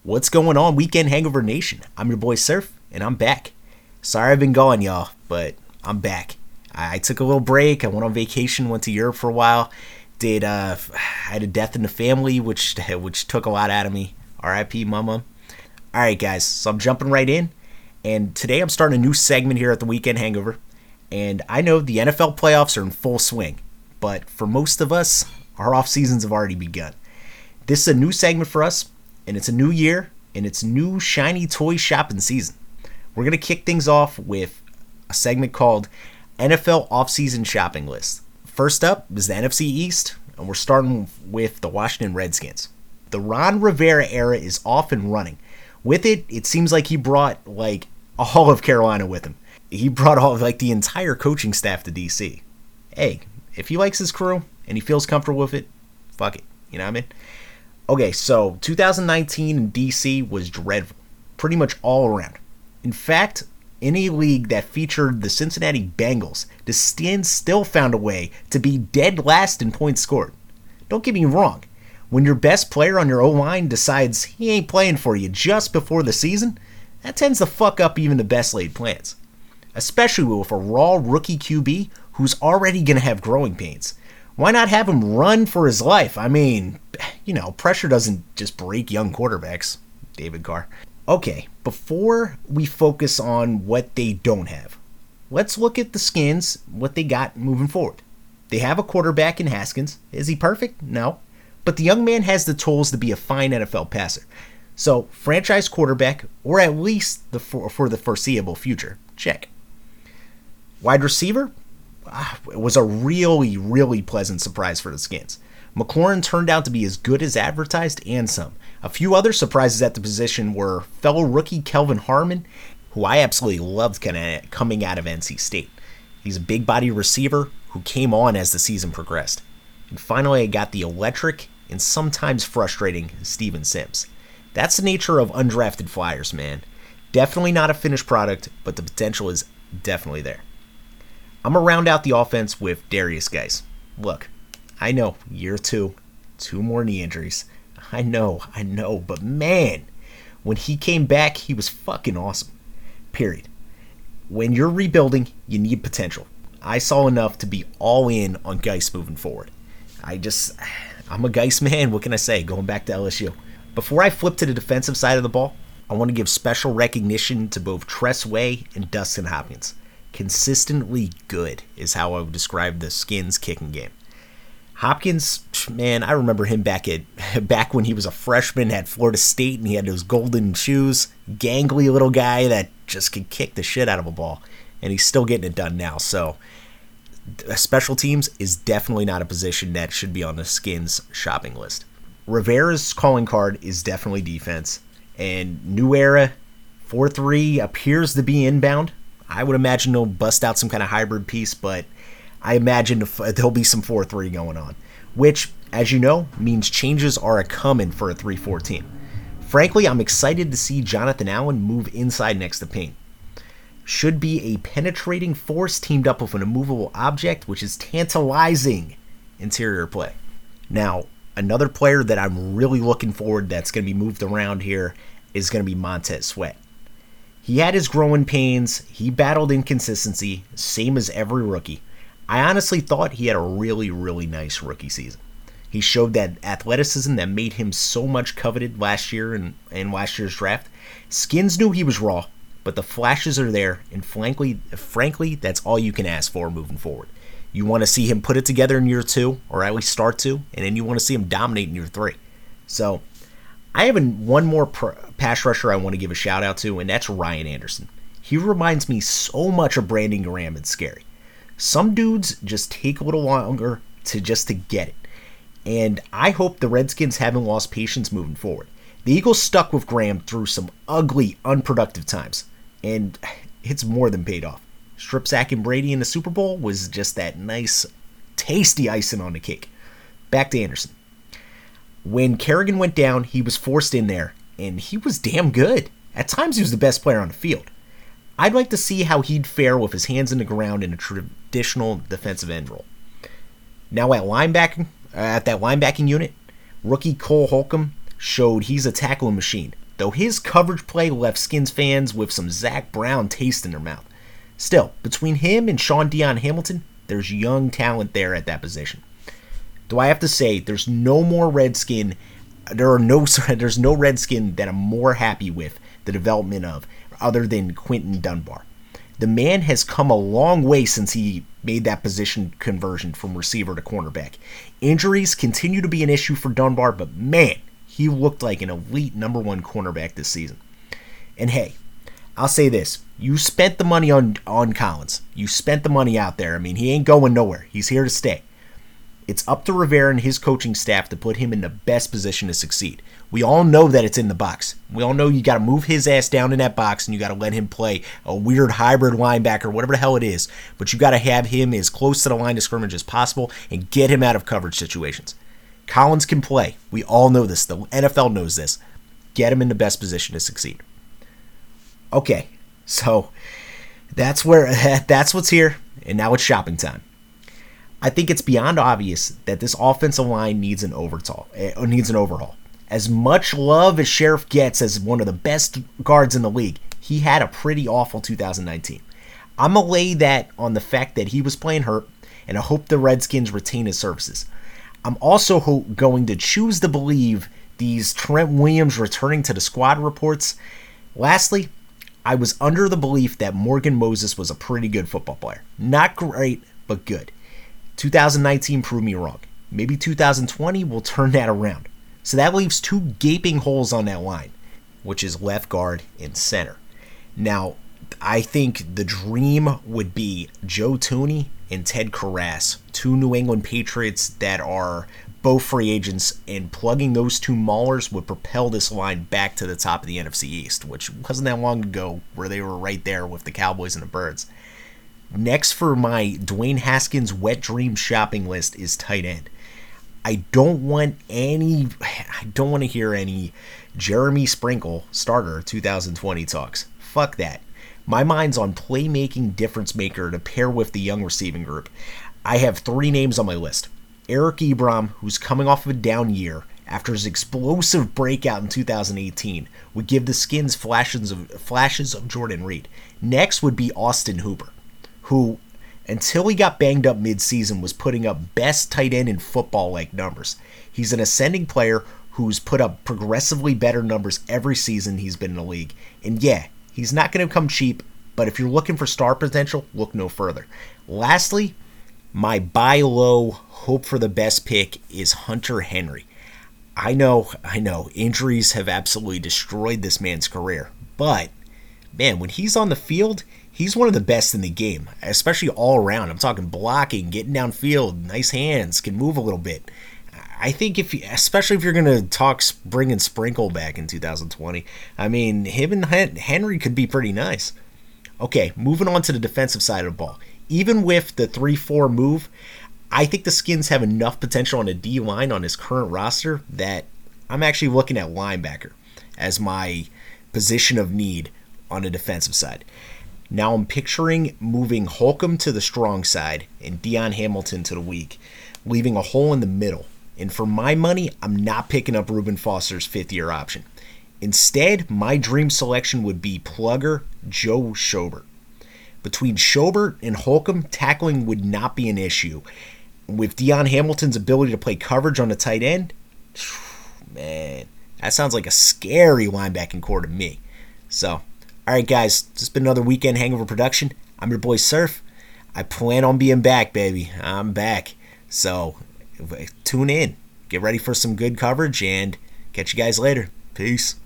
What's going on, Weekend Hangover Nation? I'm your boy Surf, and I'm back. Sorry I've been gone, y'all, but I'm back. I took a little break. I went on vacation, went to Europe for a while. I had a death in the family, which took a lot out of me. R.I.P. Mama. All right, guys, so I'm jumping right in, and today I'm starting a new segment here at the Weekend Hangover. And I know the NFL playoffs are in full swing, but for most of us, our off seasons have already begun. This is a new segment for us. And it's a new year, and it's new shiny toy shopping season. We're going to kick things off with a segment called NFL Offseason Shopping List. First up is the NFC East, and we're starting with the Washington Redskins. The Ron Rivera era is off and running. With it, it seems like he brought all of Carolina with him. He brought all the entire coaching staff to DC. Hey, if he likes his crew and he feels comfortable with it, fuck it. You know what I mean? Okay, so 2019 in DC was dreadful, pretty much all around. In fact, in a league that featured the Cincinnati Bengals, the Skins still found a way to be dead last in points scored. Don't get me wrong, when your best player on your O-line decides he ain't playing for you just before the season, that tends to fuck up even the best laid plans. Especially with a raw rookie QB who's already going to have growing pains. Why not have him run for his life? I mean, pressure doesn't just break young quarterbacks. David Carr. Okay, before we focus on what they don't have, let's look at the Skins, what they got moving forward. They have a quarterback in Haskins. Is he perfect? No. But the young man has the tools to be a fine NFL passer. So, franchise quarterback, or at least for the foreseeable future. Check. Wide receiver? It was a really, really pleasant surprise for the Skins. McLaurin turned out to be as good as advertised and some. A few other surprises at the position were fellow rookie Kelvin Harmon, who I absolutely loved coming out of NC State. He's a big body receiver who came on as the season progressed. And finally, I got the electric and sometimes frustrating Steven Sims. That's the nature of undrafted flyers, man. Definitely not a finished product, but the potential is definitely there. I'm going to round out the offense with Darius Guice. Look, I know, year two more knee injuries. I know, but man, when he came back, he was fucking awesome. Period. When you're rebuilding, you need potential. I saw enough to be all in on Guice moving forward. I'm a Guice man, what can I say, going back to LSU. Before I flip to the defensive side of the ball, I want to give special recognition to both Tress Way and Dustin Hopkins. Consistently good is how I would describe the Skins kicking game. Hopkins, man, I remember him back when he was a freshman at Florida State and he had those golden shoes. Gangly little guy that just could kick the shit out of a ball. And he's still getting it done now. So special teams is definitely not a position that should be on the Skins shopping list. Rivera's calling card is definitely defense. And new era 4-3 appears to be inbound. I would imagine they'll bust out some kind of hybrid piece, but I imagine there'll be some 4-3 going on, which, as you know, means changes are a-coming for a 3-4 team. Frankly, I'm excited to see Jonathan Allen move inside next to Payne. Should be a penetrating force teamed up with an immovable object, which is tantalizing interior play. Now, another player that I'm really looking forward that's going to be moved around here is going to be Montez Sweat. He had his growing pains, he battled inconsistency, same as every rookie. I honestly thought he had a really, really nice rookie season. He showed that athleticism that made him so much coveted last year in last year's draft. Skins knew he was raw, but the flashes are there, and frankly, that's all you can ask for moving forward. You want to see him put it together in year 2, or at least start to, and then you want to see him dominate in year 3. So, I have one more pass rusher I want to give a shout out to, and that's Ryan Anderson. He reminds me so much of Brandon Graham and Scary. Some dudes just take a little longer to get it. And I hope the Redskins haven't lost patience moving forward. The Eagles stuck with Graham through some ugly, unproductive times. And it's more than paid off. Strip sacking Brady in the Super Bowl was just that nice, tasty icing on the cake. Back to Anderson. When Kerrigan went down, he was forced in there, and he was damn good. At times, he was the best player on the field. I'd like to see how he'd fare with his hands in the ground in a traditional defensive end role. Now at that linebacking unit, rookie Cole Holcomb showed he's a tackling machine. though his coverage play left Skins fans with some Zach Brown taste in their mouth. Still, between him and Sean Dion Hamilton, there's young talent there at that position. Do I have to say there's no Redskin that I'm more happy with the development of other than Quinton Dunbar. The man has come a long way since he made that position conversion from receiver to cornerback. Injuries continue to be an issue for Dunbar, but man, he looked like an elite number one cornerback this season. And hey, I'll say this. You spent the money on Collins. You spent the money out there. I mean, he ain't going nowhere. He's here to stay. It's up to Rivera and his coaching staff to put him in the best position to succeed. We all know that it's in the box. We all know you got to move his ass down in that box and you got to let him play a weird hybrid linebacker, whatever the hell it is. But you got to have him as close to the line of scrimmage as possible and get him out of coverage situations. Collins can play. We all know this. The NFL knows this. Get him in the best position to succeed. Okay, so that's what's here, and now it's shopping time. I think it's beyond obvious that this offensive line needs an overhaul. As much love as Sheriff gets as one of the best guards in the league, he had a pretty awful 2019. I'm going to lay that on the fact that he was playing hurt, and I hope the Redskins retain his services. I'm also going to choose to believe these Trent Williams returning to the squad reports. Lastly, I was under the belief that Morgan Moses was a pretty good football player. Not great, but good. 2019 proved me wrong. Maybe 2020 will turn that around. So that leaves two gaping holes on that line, which is left guard and center. Now, I think the dream would be Joe Thuney and Ted Karras, two New England Patriots that are both free agents, and plugging those two maulers would propel this line back to the top of the NFC East, which wasn't that long ago where they were right there with the Cowboys and the Birds. Next for my Dwayne Haskins wet dream shopping list is tight end. I don't want to hear any Jeremy Sprinkle starter 2020 talks. Fuck that. My mind's on playmaking difference maker to pair with the young receiving group. I have three names on my list. Eric Ebron, who's coming off of a down year after his explosive breakout in 2018, would give the Skins flashes of Jordan Reed. Next would be Austin Hooper, who, until he got banged up mid-season, was putting up best tight end in football-like numbers. He's an ascending player who's put up progressively better numbers every season he's been in the league. And yeah, he's not going to come cheap, but if you're looking for star potential, look no further. Lastly, my buy low, hope for the best pick is Hunter Henry. I know, injuries have absolutely destroyed this man's career, but man, when he's on the field, he's one of the best in the game, especially all around. I'm talking blocking, getting downfield, nice hands, can move a little bit. I think especially if you're going to talk bringing Sprinkle back in 2020, I mean, him and Henry could be pretty nice. Okay, moving on to the defensive side of the ball. Even with the 3-4 move, I think the Skins have enough potential on the D-line on his current roster that I'm actually looking at linebacker as my position of need on the defensive side. Now I'm picturing moving Holcomb to the strong side and Dion Hamilton to the weak, leaving a hole in the middle. And for my money, I'm not picking up Reuben Foster's fifth-year option. Instead, my dream selection would be plugger Joe Schobert. Between Schobert and Holcomb, tackling would not be an issue. With Dion Hamilton's ability to play coverage on the tight end, man, that sounds like a scary linebacking core to me. So, alright guys, this has been another Weekend Hangover production. I'm your boy Surf. I plan on being back, baby. I'm back. So, tune in. Get ready for some good coverage and catch you guys later. Peace.